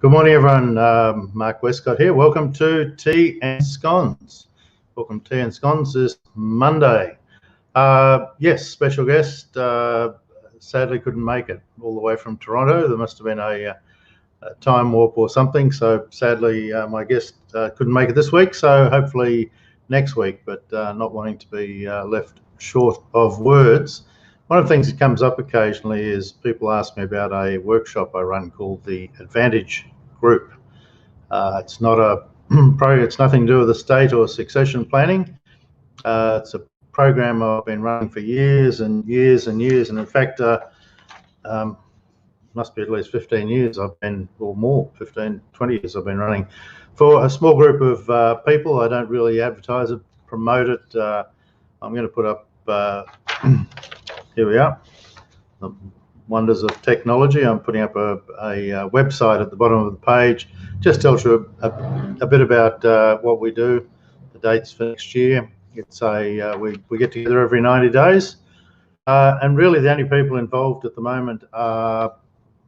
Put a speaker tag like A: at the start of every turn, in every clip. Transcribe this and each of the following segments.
A: Good morning, everyone. Mark Westcott here. Welcome to Tea and Scones. Welcome to Tea and Scones this Monday. Yes, special guest. Sadly, couldn't make it all the way from Toronto. There must have been a time warp or something. So sadly, my guest couldn't make it this week. So hopefully next week. But not wanting to be left short of words. One of the things that comes up occasionally is people ask me about a workshop I run called the Advantage Group. It's not a it's nothing to do with estate or succession planning. It's a program I've been running for years and years and years, and in fact, must be at least 15 years I've been, or more, 15, 20 years I've been running for a small group of people. I don't really advertise it, promote it. I'm going to put up. Here we are, the wonders of technology. I'm putting up a website at the bottom of the page. Just tells you a bit about what we do, the dates for next year. It's we get together every 90 days, and really the only people involved at the moment are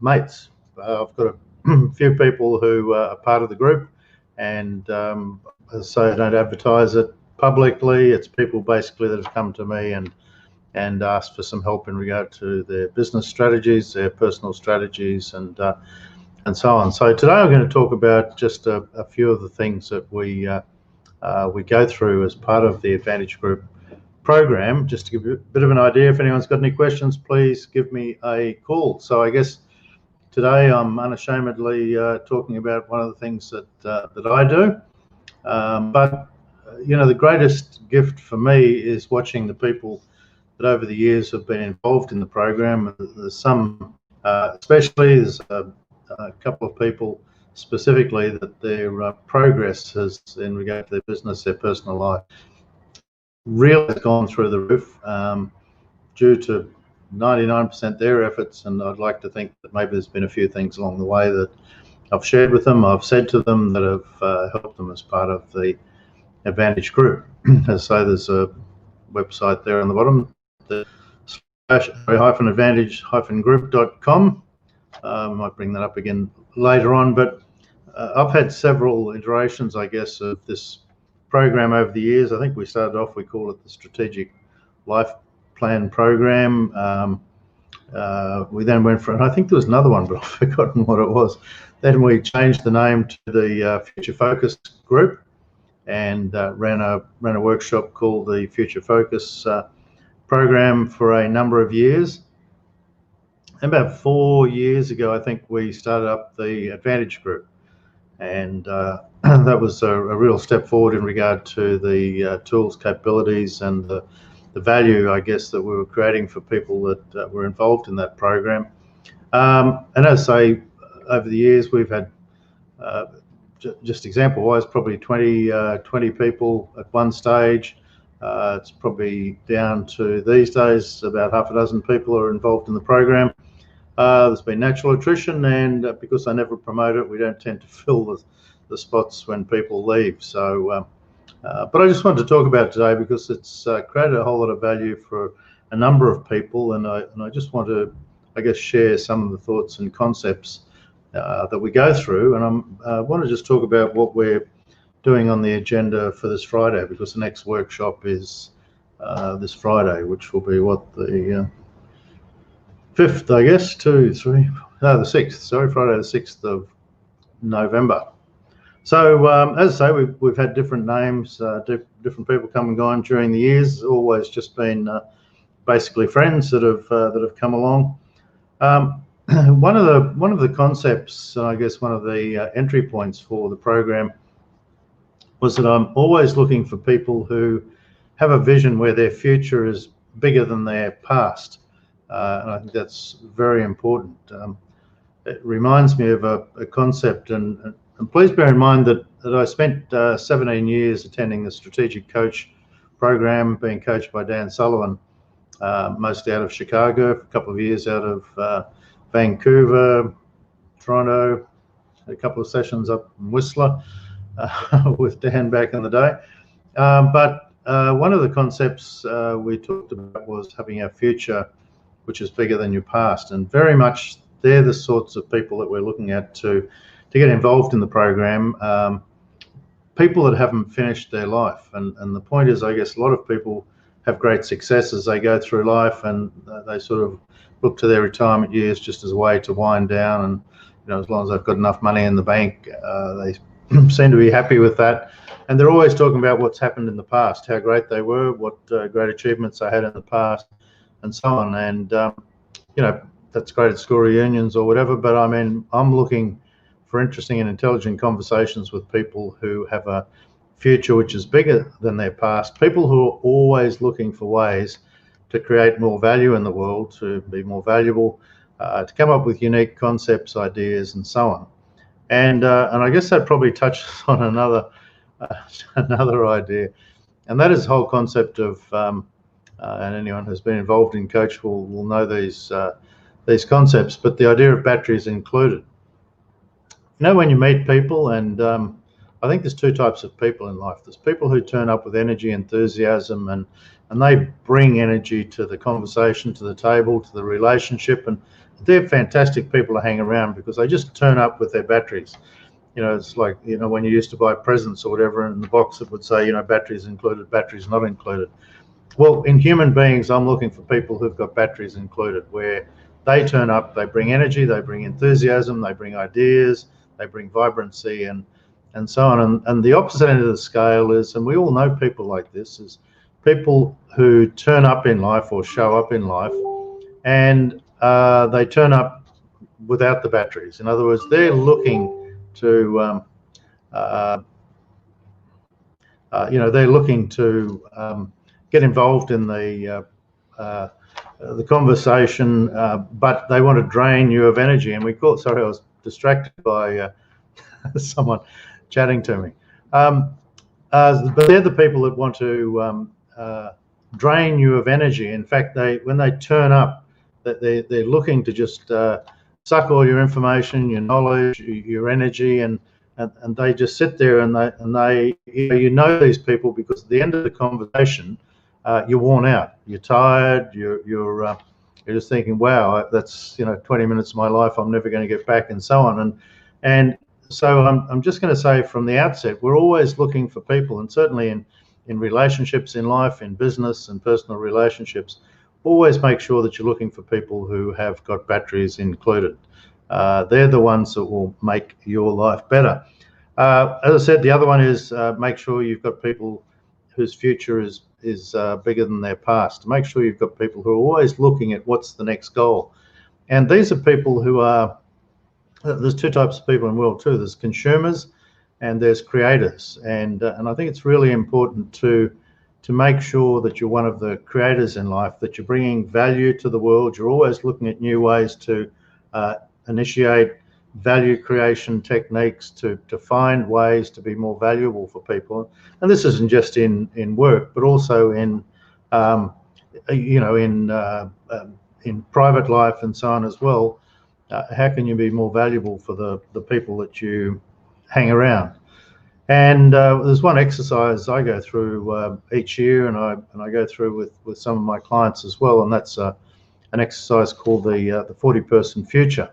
A: mates. I've got a few people who are part of the group, and so I don't advertise it publicly. It's people basically that have come to me and asked for some help in regard to their business strategies, their personal strategies, and so on. So today I'm going to talk about just a few of the things that we go through as part of the Advantage Group program. Just to give you a bit of an idea, if anyone's got any questions, please give me a call. So I guess today I'm unashamedly talking about one of the things that I do. But you know, the greatest gift for me is watching the people that over the years have been involved in the program. There's some, especially there's a couple of people specifically that their progress has, in regard to their business, their personal life, really has gone through the roof due to 99% their efforts. And I'd like to think that maybe there's been a few things along the way that I've shared with them, I've said to them, that have helped them as part of the Advantage Group. As I say, there's a website there on the bottom, the /advantage-group.com. I might bring that up again later on, but I've had several iterations, I guess, of this program over the years. I think we started off, we call it the Strategic Life Plan Program. We then went for, and I think there was another one, but I've forgotten what it was. Then we changed the name to the Future Focus Group, and ran a workshop called the Future Focus program for a number of years. And about 4 years ago, I think we started up the Advantage Group, and that was a real step forward in regard to the tools, capabilities, and the value, I guess, that we were creating for people that were involved in that program. And as I say, over the years, we've had just example-wise, probably 20 people at one stage. It's probably down to these days about half a dozen people are involved in the program. There's been natural attrition, and because I never promote it, we don't tend to fill the spots when people leave. So, but I just wanted to talk about it today because it's created a whole lot of value for a number of people, and I just want to, I guess, share some of the thoughts and concepts that we go through, and I want to just talk about what we're doing on the agenda for this Friday, because the next workshop is this Friday, which will be what, the 5th, I guess, the 6th, sorry, Friday the 6th of November. So as I say, we've had different names, different people come and gone during the years, always just been basically friends that have come along. One of the concepts, I guess one of the entry points for the program was that I'm always looking for people who have a vision where their future is bigger than their past, and I think that's very important. It reminds me of a concept, and please bear in mind that I spent 17 years attending the Strategic Coach program, being coached by Dan Sullivan, mostly out of Chicago, a couple of years out of Vancouver, Toronto, a couple of sessions up in Whistler with Dan back in the day. But one of the concepts we talked about was having a future which is bigger than your past, and very much they're the sorts of people that we're looking at to to get involved in the program, people that haven't finished their life. And the point is, I guess a lot of people have great success as they go through life, and they sort of look to their retirement years just as a way to wind down. And as long as they've got enough money in the bank, they seem to be happy with that. And they're always talking about what's happened in the past, how great they were, what great achievements they had in the past, and so on. And that's great at school reunions or whatever. But I mean, I'm looking for interesting and intelligent conversations with people who have a future which is bigger than their past, people who are always looking for ways to create more value in the world, to be more valuable, to come up with unique concepts, ideas, and so on. And I guess that probably touches on another idea, and that is the whole concept of, and anyone who's been involved in coach will know these concepts, but the idea of batteries included. When you meet people, and I think there's two types of people in life. There's people who turn up with energy, enthusiasm, and they bring energy to the conversation, to the table, to the relationship, and they're fantastic people to hang around because they just turn up with their batteries. It's like, when you used to buy presents or whatever, and in the box it would say, batteries included, batteries not included. Well, in human beings, I'm looking for people who've got batteries included, where they turn up, they bring energy, they bring enthusiasm, they bring ideas, they bring vibrancy, and so on. And the opposite end of the scale is, and we all know people like this, is people who turn up in life or show up in life, and they turn up without the batteries. In other words, they're looking to, get involved in the conversation, but they want to drain you of energy. And sorry, I was distracted by someone chatting to me. But they're the people that want to drain you of energy. In fact, when they turn up, they're looking to just suck all your information, your knowledge, your energy, and they just sit there and they these people because at the end of the conversation, you're worn out, you're tired, you're just thinking, wow, that's 20 minutes of my life I'm never going to get back, and so on. And so I'm just going to say from the outset, we're always looking for people, and certainly in relationships, in life, in business and personal relationships, always make sure that you're looking for people who have got batteries included. They're the ones that will make your life better. As I said, the other one is make sure you've got people whose future is bigger than their past. Make sure you've got people who are always looking at what's the next goal. And these are people who are, there's two types of people in the world too. There's consumers and there's creators. And I think it's really important to make sure that you're one of the creators in life, that you're bringing value to the world. You're always looking at new ways to initiate value creation techniques, to find ways to be more valuable for people. And this isn't just in work, but also in in private life and so on as well. How can you be more valuable for the people that you hang around? And there's one exercise I go through each year, and I go through with some of my clients as well, and that's an exercise called the 40-person future.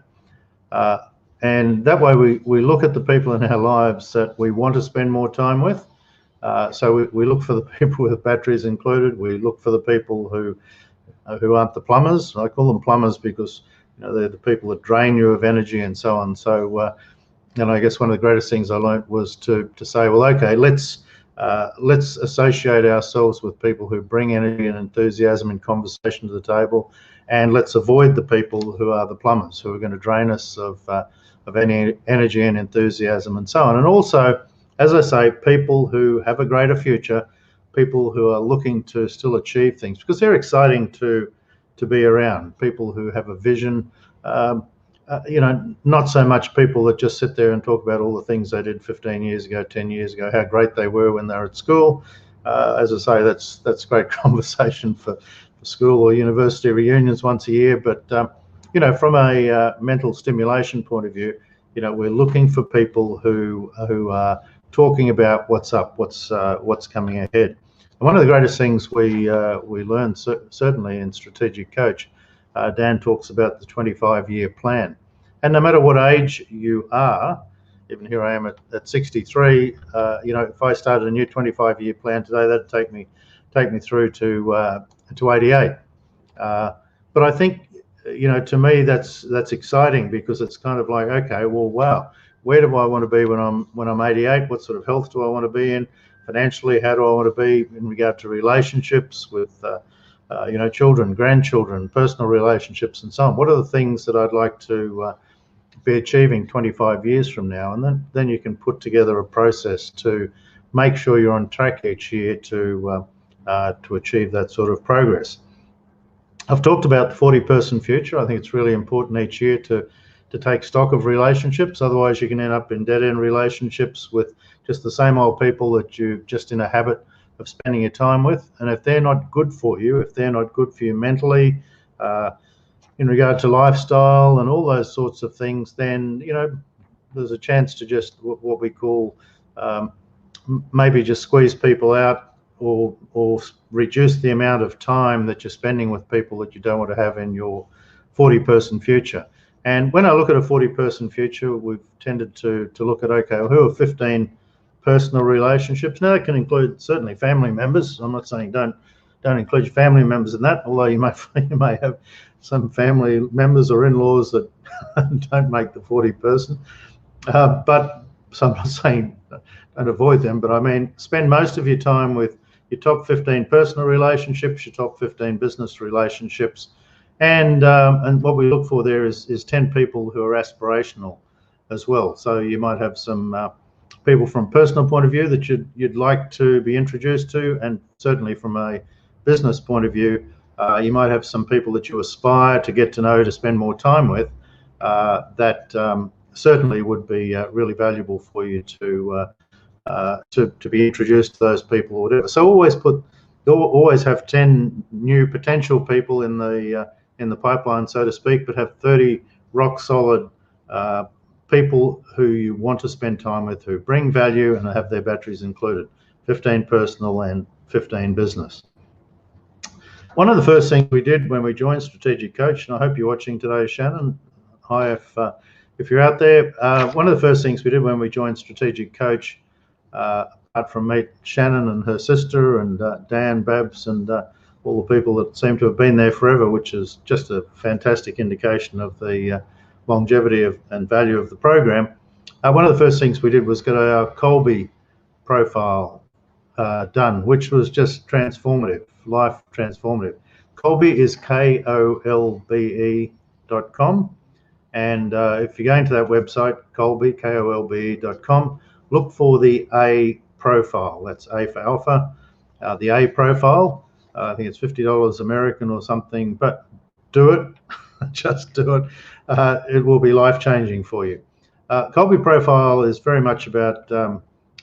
A: And that way we look at the people in our lives that we want to spend more time with. So we look for the people with batteries included. We look for the people who aren't the plumbers. I call them plumbers because they're the people that drain you of energy and so on. So and I guess one of the greatest things I learned was to say, well, okay, let's associate ourselves with people who bring energy and enthusiasm and conversation to the table, and let's avoid the people who are the plumbers, who are going to drain us of any energy and enthusiasm and so on. And also, as I say, people who have a greater future, people who are looking to still achieve things, because they're exciting to be around. People who have a vision, not so much people that just sit there and talk about all the things they did 15 years ago, 10 years ago, how great they were when they were at school. As I say, that's great conversation for school or university reunions once a year. But from a mental stimulation point of view, we're looking for people who are talking about what's up, what's coming ahead. And one of the greatest things we learn, certainly in Strategic Coach, Dan talks about the 25-year plan. And no matter what age you are, even here I am at 63. If I started a new 25-year plan today, that'd take me through to 88. But I think, to me, that's exciting, because it's kind of like, okay, well, wow, where do I want to be when I'm 88? What sort of health do I want to be in? Financially, how do I want to be in regard to relationships with children, grandchildren, personal relationships, and so on? What are the things that I'd like to be achieving 25 years from now? And then you can put together a process to make sure you're on track each year to achieve that sort of progress. I've talked about the 40-person future. I think it's really important each year to take stock of relationships. Otherwise, you can end up in dead-end relationships with just the same old people that you're just in a habit of spending your time with. And if they're not good for you, if they're not good for you mentally, in regard to lifestyle and all those sorts of things, then there's a chance to just what we call maybe just squeeze people out, or reduce the amount of time that you're spending with people that you don't want to have in your 40-person future. And when I look at a 40-person future, we've tended to look at, okay, well, who are 15 personal relationships? Now, that can include certainly family members. I'm not saying don't include your family members in that, although you may have some family members or in-laws that don't make the 40-person. But so I'm not saying don't avoid them, but I mean, spend most of your time with your top 15 personal relationships, your top 15 business relationships, and what we look for there is 10 people who are aspirational as well. So you might have some people from a personal point of view that you'd like to be introduced to, and certainly from a business point of view, you might have some people that you aspire to get to know, to spend more time with, that certainly would be really valuable for you to be introduced to those people or whatever. So always have 10 new potential people in the pipeline, so to speak, but have 30 rock solid people who you want to spend time with, who bring value and have their batteries included. 15 personal and 15 business. One of the first things we did when we joined Strategic Coach, and I hope you're watching today, Shannon. Hi, if you're out there. One of the first things we did when we joined Strategic Coach, apart from meet Shannon and her sister and Dan, Babs, and all the people that seem to have been there forever, which is just a fantastic indication of the longevity and value of the program. One of the first things we did was get our Kolbe profile done, which was just transformative, life transformative. Kolbe is KOLBE.com. And if you're going to that website, Kolbe, KOLBE.com, look for the A profile. That's A for Alpha. The A profile, I think it's $50 American or something, but do it. Just do it. It will be life-changing for you. Kolbe profile is very much about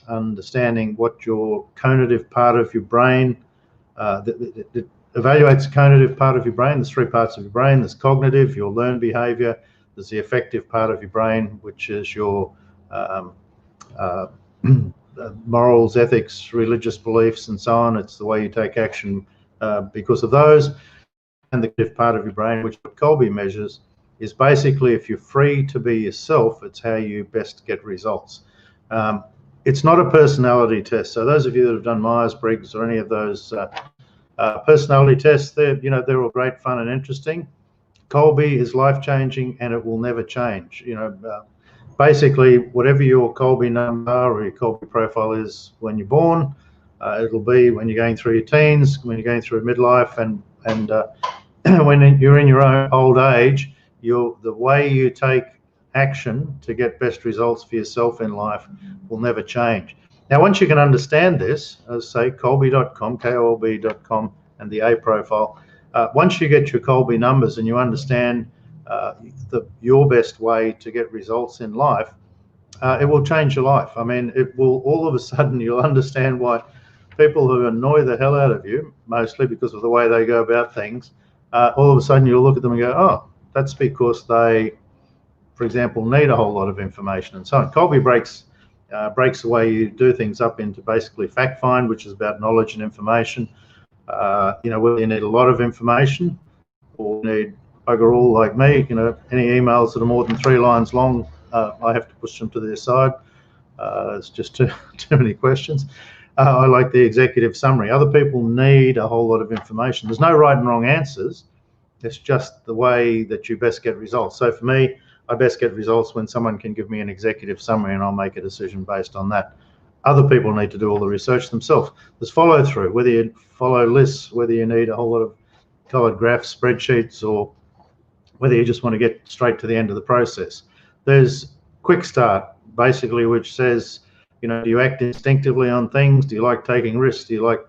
A: understanding what your cognitive part of your brain, it evaluates the cognitive part of your brain. There's 3 parts of your brain. There's cognitive, your learned behavior. There's the affective part of your brain, which is your morals, ethics, religious beliefs, and so on. It's the way you take action because of those. And the cognitive part of your brain, which Kolbe measures, is basically if you're free to be yourself, it's how you best get results. It's not a personality test. So those of you that have done Myers-Briggs or any of those personality tests, they're all great fun and interesting. Kolbe is life-changing, and it will never change. Basically, whatever your Kolbe number or your Kolbe profile is when you're born, it'll be when you're going through your teens, when you're going through midlife, and when you're in your own old age. The way you take action to get best results for yourself in life will never change. Now, once you can understand this, as say Kolbe.com, KOLB.com, and the A profile, once you get your Kolbe numbers and you understand your best way to get results in life, it will change your life. I mean, it will, all of a sudden you'll understand why people who annoy the hell out of you, mostly because of the way they go about things, all of a sudden you'll look at them and go, oh, that's because they, for example, need a whole lot of information and so on. Kolbe breaks the way you do things up into basically fact find, which is about knowledge and information. Whether you need a lot of information or you need bugger all like me, any emails that are more than 3 lines long I have to push them to their side. It's just too many questions. I like the executive summary. Other people need a whole lot of information. There's no right and wrong answers. It's just the way that you best get results. So for me, I best get results when someone can give me an executive summary and I'll make a decision based on that. Other people need to do all the research themselves. There's follow through, whether you follow lists, whether you need a whole lot of colored graphs, spreadsheets, or whether you just want to get straight to the end of the process. There's quick start, basically, which says, you know, do you act instinctively on things? Do you like taking risks? Do you like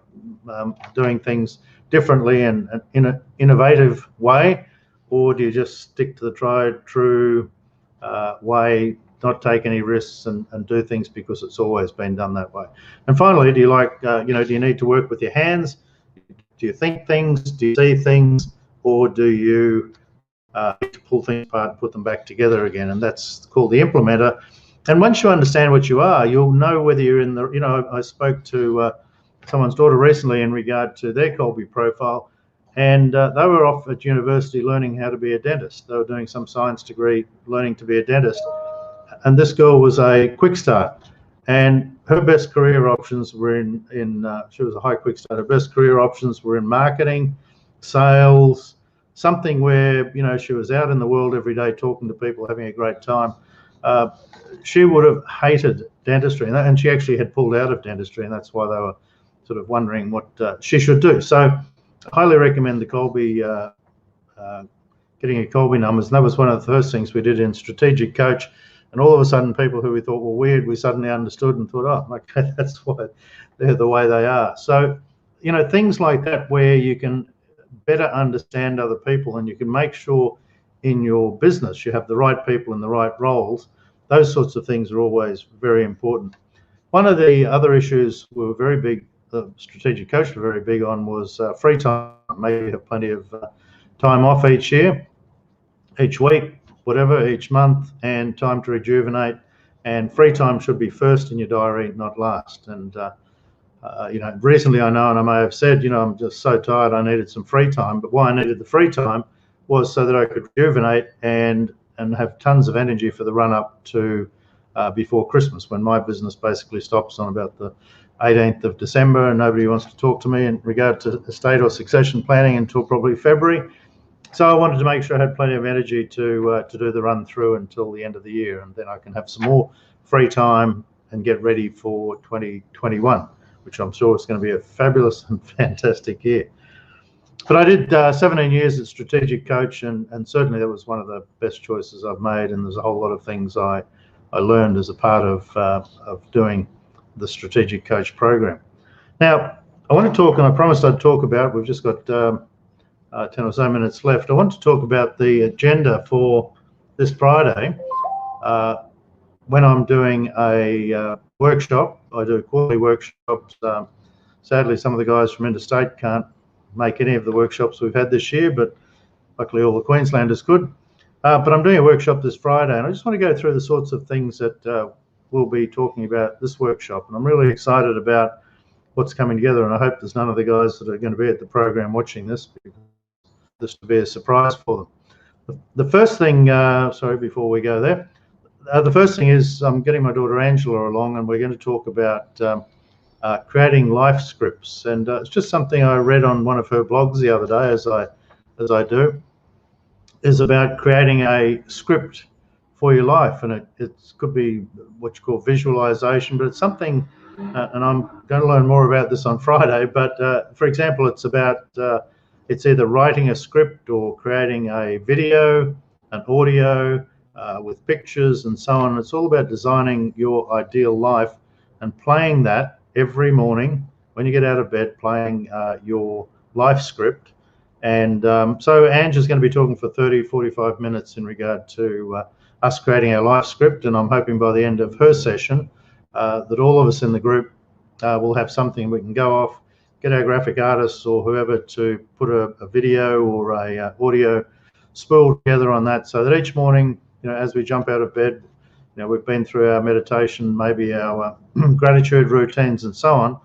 A: doing things differently and in an innovative way? Or do you just stick to the tried, true way, not take any risks and do things because it's always been done that way? And finally, do you like, you know, do you need to work with your hands? Do you think things? Do you see things? Or do you need to pull things apart and put them back together again? And that's called the implementer. And once you understand what you are, you'll know whether you're in the, you know, I spoke to someone's daughter recently in regard to their Colby profile, and they were off at university learning how to be a dentist. They were doing some science degree learning to be a dentist. And this girl was a quick start, and her best career options were she was a high quick start. Her best career options were in marketing, sales, something where, you know, she was out in the world every day talking to people, having a great time. She would have hated dentistry, and she actually had pulled out of dentistry, and that's why they were sort of wondering what she should do. So I highly recommend the Colby, getting a Colby numbers. And that was one of the first things we did in Strategic Coach. And all of a sudden, people who we thought were weird, we suddenly understood and thought, oh, okay, that's why they're the way they are. So, you know, things like that where you can better understand other people and you can make sure in your business you have the right people in the right roles. Those sorts of things are always very important. One of the other issues we were very big, the Strategic Coach were very big on, was free time. Maybe have plenty of time off each year, each week, whatever, each month, and time to rejuvenate. And free time should be first in your diary, not last. And you know, recently I know, and I may have said, you know, I'm just so tired, I needed some free time. But why I needed the free time was so that I could rejuvenate and have tons of energy for the run up to before Christmas, when my business basically stops on about the 18th of December, and nobody wants to talk to me in regard to estate or succession planning until probably February. So I wanted to make sure I had plenty of energy to do the run through until the end of the year, and then I can have some more free time and get ready for 2021, which I'm sure is going to be a fabulous and fantastic year. But I did 17 years at Strategic Coach, and certainly that was one of the best choices I've made. And there's a whole lot of things I learned as a part of doing the Strategic Coach program. Now, I want to talk, and I promised I'd talk about, we've just got 10 or so minutes left. I want to talk about the agenda for this Friday. When I'm doing a workshop, I do quarterly workshops. Sadly, some of the guys from interstate can't make any of the workshops we've had this year, but luckily all the Queenslanders could. But I'm doing a workshop this Friday, and I just want to go through the sorts of things that we'll be talking about this workshop. And I'm really excited about what's coming together, and I hope there's none of the guys that are going to be at the program watching this, because this will be a surprise for them. The first thing, sorry, before we go there, the first thing is I'm getting my daughter Angela along, and we're going to talk about creating life scripts. And it's just something I read on one of her blogs the other day, as I do, is about creating a script for your life. And it could be what you call visualization, but it's something, and I'm going to learn more about this on Friday, but for example, it's about, it's either writing a script or creating a video, an audio, with pictures and so on. It's all about designing your ideal life and playing that every morning when you get out of bed, playing your life script. And so Ange is going to be talking for 45 minutes in regard to us creating our life script. And I'm hoping by the end of her session that all of us in the group will have something we can go off, get our graphic artists or whoever to put a video or a audio spool together on that, so that each morning, you know, as we jump out of bed, you know, we've been through our meditation, maybe our gratitude routines and so on.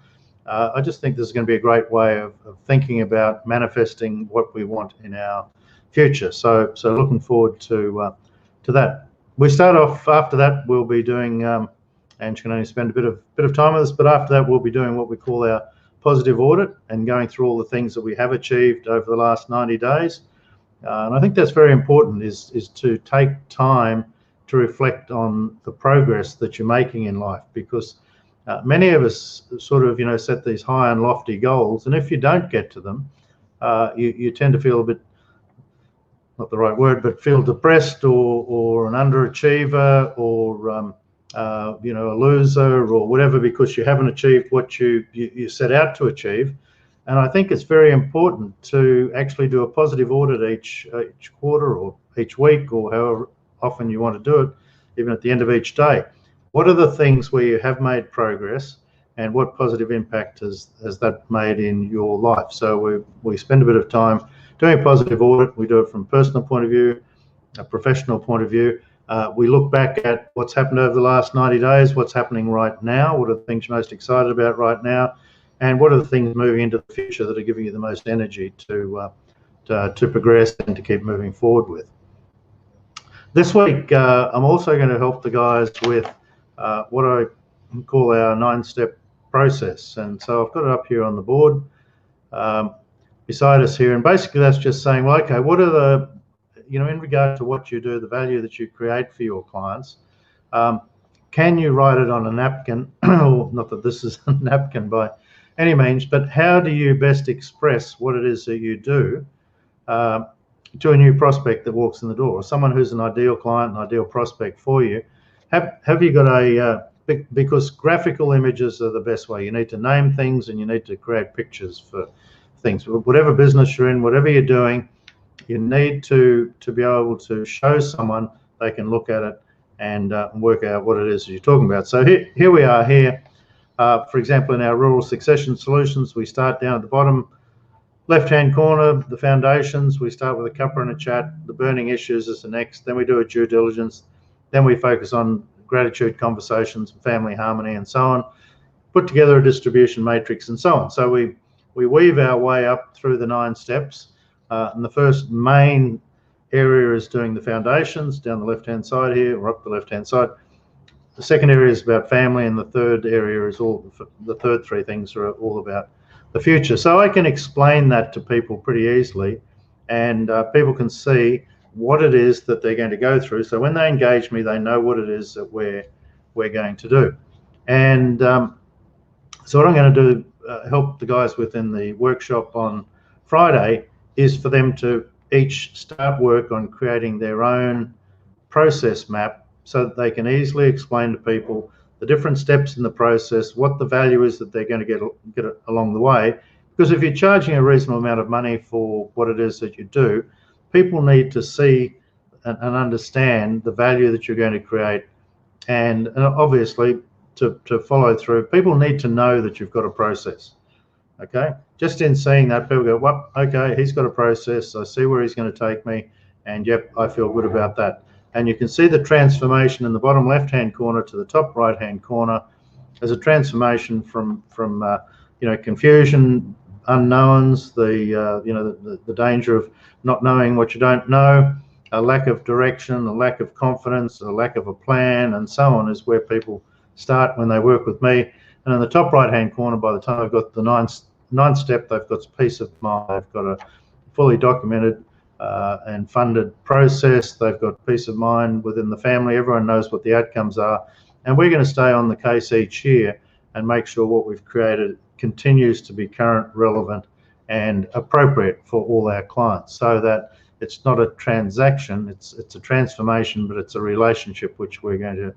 A: I just think this is going to be a great way of thinking about manifesting what we want in our future. So looking forward to that. we start off. After that, we'll be doing, and you can only spend a bit of time with us, but after that, we'll be doing what we call our positive audit and going through all the things that we have achieved over the last 90 days. And I think that's very important, is to take time to reflect on the progress that you're making in life, because many of us sort of, set these high and lofty goals, and if you don't get to them, you tend to feel a bit, not the right word, but feel depressed or an underachiever or a loser or whatever, because you haven't achieved what you set out to achieve. And I think it's very important to actually do a positive audit each quarter or each week, or however often you want to do it, even at the end of each day. What are the things where you have made progress, and what positive impact has that made in your life? So we spend a bit of time doing a positive audit. We do it from a personal point of view, a professional point of view. We look back at what's happened over the last 90 days, what's happening right now, what are the things you're most excited about right now, and what are the things moving into the future that are giving you the most energy to progress and to keep moving forward with. This week, I'm also going to help the guys with what I call our 9-step process. And so I've got it up here on the board beside us here. And basically that's just saying, well, okay, what are the, in regard to what you do, the value that you create for your clients, can you write it on a napkin? Not that this is a napkin by any means, but how do you best express what it is that you do to a new prospect that walks in the door, or someone who's an ideal client, an ideal prospect for you? Have you got a, because graphical images are the best way. You need to name things and you need to create pictures for things. Whatever business you're in, whatever you're doing, you need to be able to show someone they can look at it and work out what it is you're talking about. So here we are here. For example, in our rural succession solutions, we start down at the bottom left-hand corner, the foundations. We start with a cuppa and a chat. The burning issues is the next. Then we do a due diligence. Then we focus on gratitude conversations, family harmony, and so on. Put together a distribution matrix and so on. So we weave our way up through the 9 steps. And the first main area is doing the foundations down the left-hand side here, or up the left-hand side. The second area is about family, and the third area is the third 3 things are all about the future. So I can explain that to people pretty easily, and people can see what it is that they're going to go through. So when they engage me, they know what it is that we're going to do. And so what I'm going to do, help the guys within the workshop on Friday, is for them to each start work on creating their own process map, so that they can easily explain to people the different steps in the process, what the value is that they're going to get along the way. Because if you're charging a reasonable amount of money for what it is that you do, people need to see and understand the value that you're going to create, and obviously to follow through. People need to know that you've got a process. Okay, just in seeing that, people go, well, okay, he's got a process, I see where he's going to take me, and yep, I feel good about that. And you can see the transformation in the bottom left-hand corner to the top right-hand corner. There's a transformation from confusion, unknowns, the danger of not knowing what you don't know, a lack of direction, a lack of confidence, a lack of a plan, and so on, is where people start when they work with me. And in the top right-hand corner, by the time I've got the 9th step, they've got peace of mind. They've got a fully documented and funded process. They've got peace of mind within the family. Everyone knows what the outcomes are. And we're going to stay on the case each year and make sure what we've created continues to be current, relevant, and appropriate for all our clients, so that it's not a transaction, it's a transformation, but it's a relationship which we're going to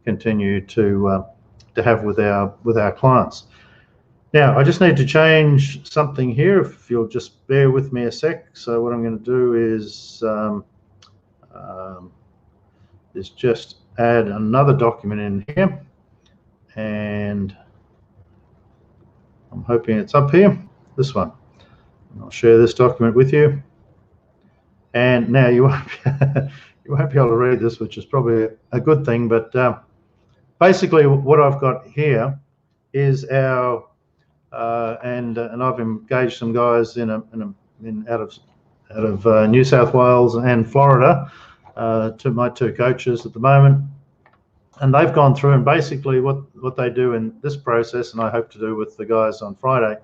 A: continue to have with our clients. Now, I just need to change something here, if you'll just bear with me a sec. So what I'm going to do is just add another document in here, and I'm hoping it's up here, this one. And I'll share this document with you. And now you won't be able to read this, which is probably a good thing, but basically what I've got here is our and I've engaged some guys out of New South Wales and Florida to my two coaches at the moment. And they've gone through, and basically what they do in this process, and I hope to do with the guys on Friday,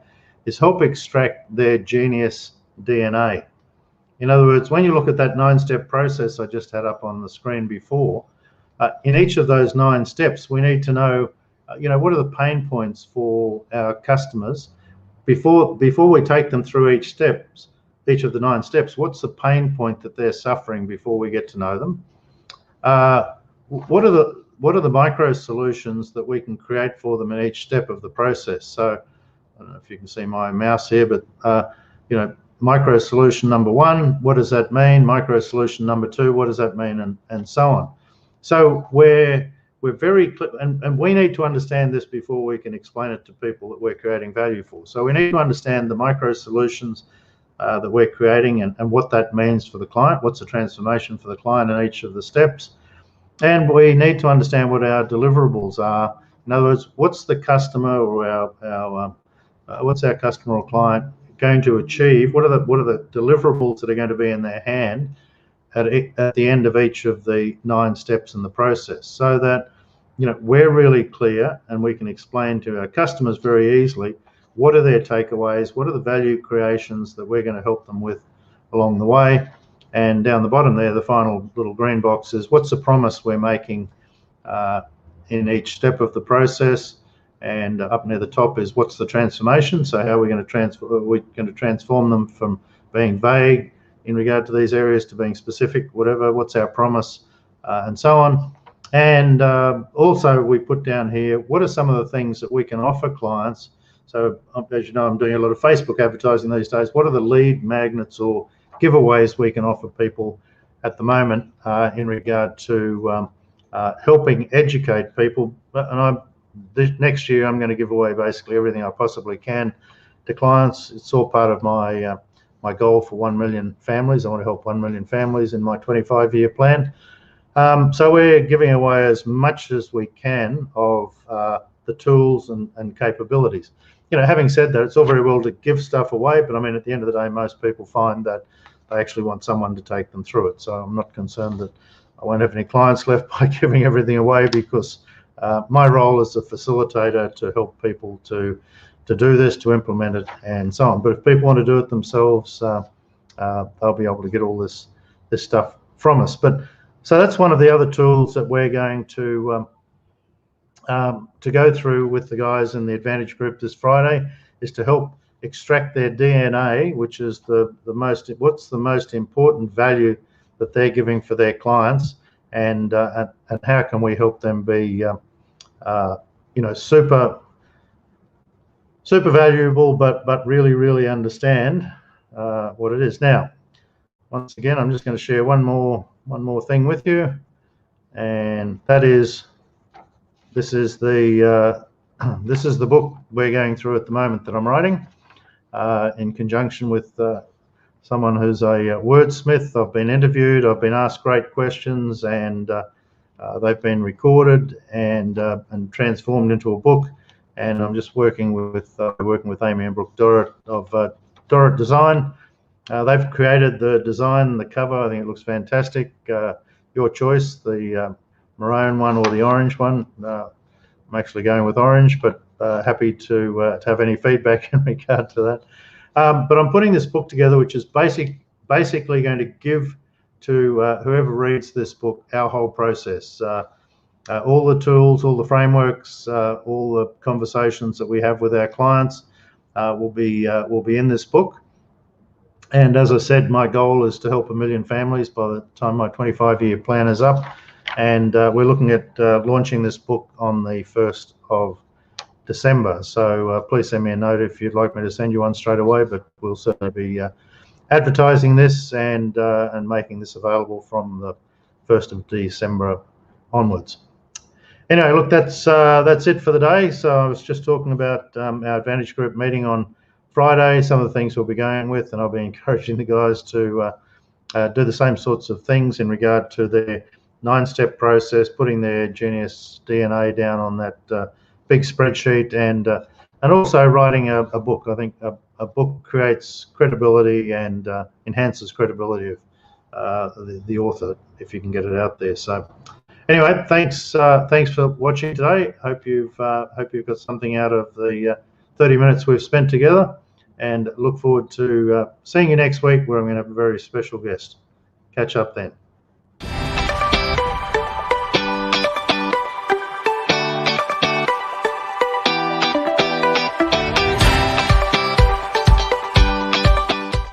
A: is help extract their genius DNA. In other words, when you look at that 9-step process I just had up on the screen before, in each of those 9 steps, we need to know, what are the pain points for our customers before we take them through each of the 9 steps. What's the pain point that they're suffering before we get to know them? What are the micro solutions that we can create for them in each step of the process? So I don't know if you can see my mouse here, but micro solution number 1, what does that mean? Micro solution number 2, what does that mean? And so on. So we're very clear, and we need to understand this before we can explain it to people that we're creating value for. So we need to understand the micro solutions that we're creating and what that means for the client. What's the transformation for the client in each of the steps? And we need to understand what our deliverables are. In other words, what's the customer or what's our customer or client going to achieve? What are the deliverables that are going to be in their hand at the end of each of the 9 steps in the process, so that we're really clear and we can explain to our customers very easily what are their takeaways, what are the value creations that we're going to help them with along the way. And down the bottom there, the final little green box is what's the promise we're making in each step of the process. And up near the top is what's the transformation. So how are we going to transform them from being vague in regard to these areas to being specific, whatever, what's our promise, and so on. And also we put down here, what are some of the things that we can offer clients? So as you know, I'm doing a lot of Facebook advertising these days. What are the lead magnets or giveaways we can offer people at the moment in regard to helping educate people? And next year I'm going to give away basically everything I possibly can to clients. It's all part of my my goal for 1 million families. I want to help 1 million families in my 25-year plan. So we're giving away as much as we can of the tools and capabilities. Having said that, it's all very well to give stuff away, but I mean, at the end of the day, most people find that they actually want someone to take them through it. So I'm not concerned that I won't have any clients left by giving everything away, because my role is a facilitator to help people to do this, to implement it, and so on. But if people want to do it themselves, they'll be able to get all this stuff from us. So that's one of the other tools that we're going to go through with the guys in the Advantage Group this Friday, is to help extract their DNA, which is what's the most important value that they're giving for their clients, and how can we help them be super valuable, but really understand what it is. Now, once again, I'm just going to share one more thing with you, and that is this is the book we're going through at the moment that I'm writing in conjunction with someone who's a wordsmith. I've been interviewed, I've been asked great questions, and they've been recorded and transformed into a book. And I'm just working with Amy and Brooke Dorrit of Dorrit Design. They've created the design, the cover. I think it looks fantastic. Your choice, the maroon one or the orange one. I'm actually going with orange, but happy to have any feedback in regard to that. But I'm putting this book together, which is basically going to give to whoever reads this book our whole process. All the tools, all the frameworks, all the conversations that we have with our clients will be in this book. And as I said, my goal is to help 1 million families by the time my 25-year plan is up. And we're looking at launching this book on the 1st of December. So please send me a note if you'd like me to send you one straight away. But we'll certainly be advertising this and making this available from the 1st of December onwards. Anyway, look, that's it for the day. So I was just talking about our Advantage Group meeting on Friday, some of the things we'll be going with, and I'll be encouraging the guys to do the same sorts of things in regard to their 9-step process, putting their genius DNA down on that big spreadsheet, and also writing a book. I think a book creates credibility and enhances credibility the author, if you can get it out there. So anyway, thanks for watching today. Hope you've got something out of the 30 minutes we've spent together, and look forward to seeing you next week, where I'm going to have a very special guest. Catch up then.